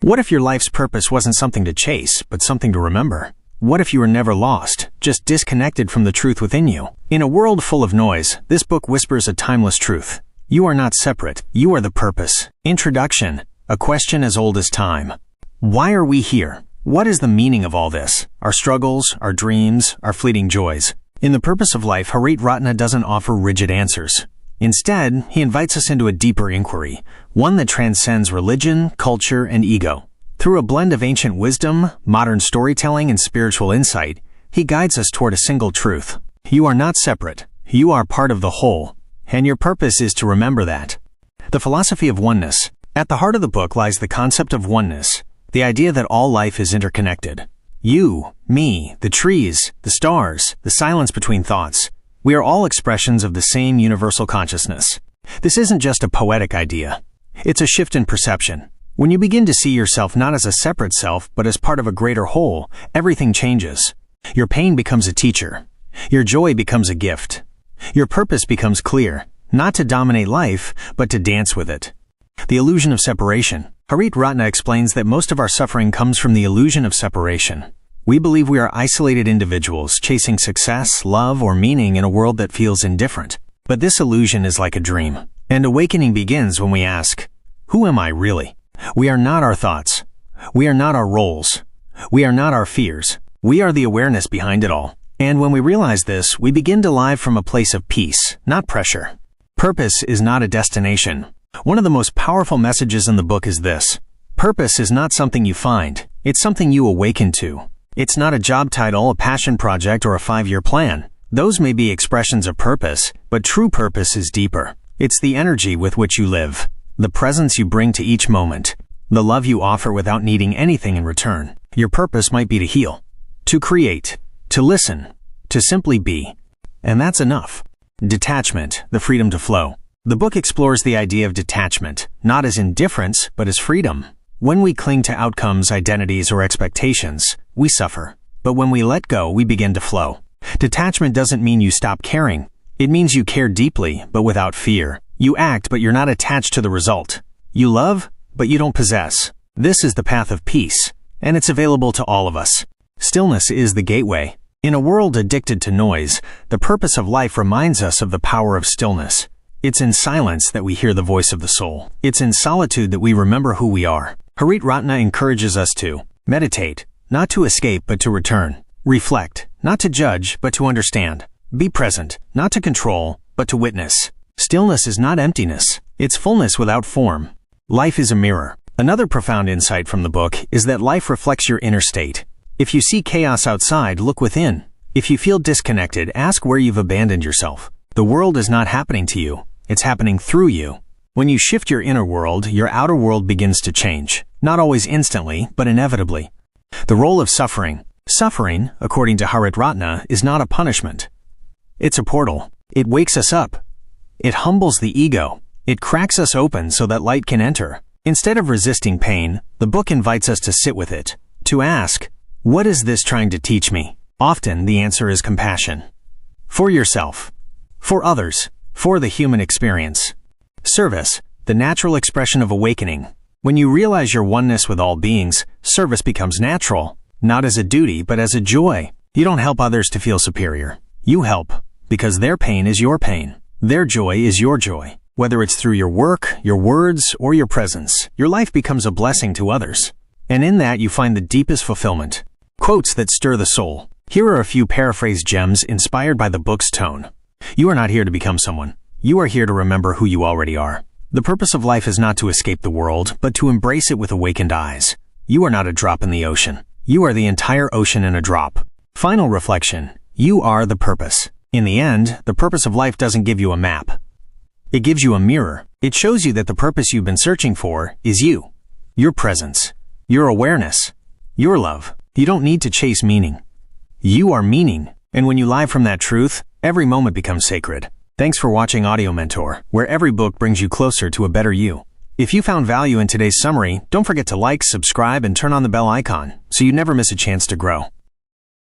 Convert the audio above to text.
What if your life's purpose wasn't something to chase, but something to remember? What if you were never lost, just disconnected from the truth within you? In a world full of noise, this book whispers a timeless truth. You are not separate. You are the purpose. Introduction. A question as old as time. Why are we here? What is the meaning of all this? Our struggles, our dreams, our fleeting joys. In The Purpose of Life, P8r doesn't offer rigid answers. Instead, he invites us into a deeper inquiry, one that transcends religion, culture, and ego. Through a blend of ancient wisdom, modern storytelling, and spiritual insight, he guides us toward a single truth. You are not separate. You are part of the whole, and your purpose is to remember that. The philosophy of oneness. At the heart of the book lies the concept of oneness, the idea that all life is interconnected. You, me, the trees, the stars, the silence between thoughts. We are all expressions of the same universal consciousness. This isn't just a poetic idea. It's a shift in perception. When you begin to see yourself not as a separate self, but as part of a greater whole, everything changes. Your pain becomes a teacher. Your joy becomes a gift. Your purpose becomes clear, not to dominate life, but to dance with it. The illusion of separation. P8r explains that most of our suffering comes from the illusion of separation. We believe we are isolated individuals chasing success, love, or meaning in a world that feels indifferent. But this illusion is like a dream. And awakening begins when we ask, who am I really? We are not our thoughts. We are not our roles. We are not our fears. We are the awareness behind it all. And when we realize this, we begin to live from a place of peace, not pressure. Purpose is not a destination. One of the most powerful messages in the book is this. Purpose is not something you find. It's something you awaken to. It's not a job title, a passion project, or a 5-year plan. Those may be expressions of purpose, but true purpose is deeper. It's the energy with which you live, the presence you bring to each moment, the love you offer without needing anything in return. Your purpose might be to heal, to create, to listen, to simply be. And that's enough. Detachment, the freedom to flow. The book explores the idea of detachment, not as indifference, but as freedom. When we cling to outcomes, identities, or expectations, we suffer. But when we let go, we begin to flow. Detachment doesn't mean you stop caring. It means you care deeply, but without fear. You act, but you're not attached to the result. You love, but you don't possess. This is the path of peace, and it's available to all of us. Stillness is the gateway. In a world addicted to noise, the purpose of life reminds us of the power of stillness. It's in silence that we hear the voice of the soul. It's in solitude that we remember who we are. P8r encourages us to meditate, not to escape, but to return. Reflect, not to judge, but to understand. Be present, not to control, but to witness. Stillness is not emptiness. It's fullness without form. Life is a mirror. Another profound insight from the book is that life reflects your inner state. If you see chaos outside, look within. If you feel disconnected, ask where you've abandoned yourself. The world is not happening to you. It's happening through you. When you shift your inner world, your outer world begins to change. Not always instantly, but inevitably. The role of suffering. Suffering, according to P8r, is not a punishment. It's a portal. It wakes us up. It humbles the ego. It cracks us open so that light can enter. Instead of resisting pain, the book invites us to sit with it, to ask, what is this trying to teach me? Often, the answer is compassion. For yourself. For others. For the human experience. Service, the natural expression of awakening. When you realize your oneness with all beings, service becomes natural, not as a duty, but as a joy. You don't help others to feel superior. You help because their pain is your pain. Their joy is your joy. Whether it's through your work, your words, or your presence, your life becomes a blessing to others. And in that, you find the deepest fulfillment. Quotes that stir the soul. Here are a few paraphrased gems inspired by the book's tone. You are not here to become someone. You are here to remember who you already are. The purpose of life is not to escape the world, but to embrace it with awakened eyes. You are not a drop in the ocean. You are the entire ocean in a drop. Final reflection. You are the purpose. In the end, the purpose of life doesn't give you a map. It gives you a mirror. It shows you that the purpose you've been searching for is you. Your presence. Your awareness. Your love. You don't need to chase meaning. You are meaning. And when you live from that truth, every moment becomes sacred. Thanks for watching Audio Mentor, where every book brings you closer to a better you. If you found value in today's summary, don't forget to like, subscribe, and turn on the bell icon so you never miss a chance to grow.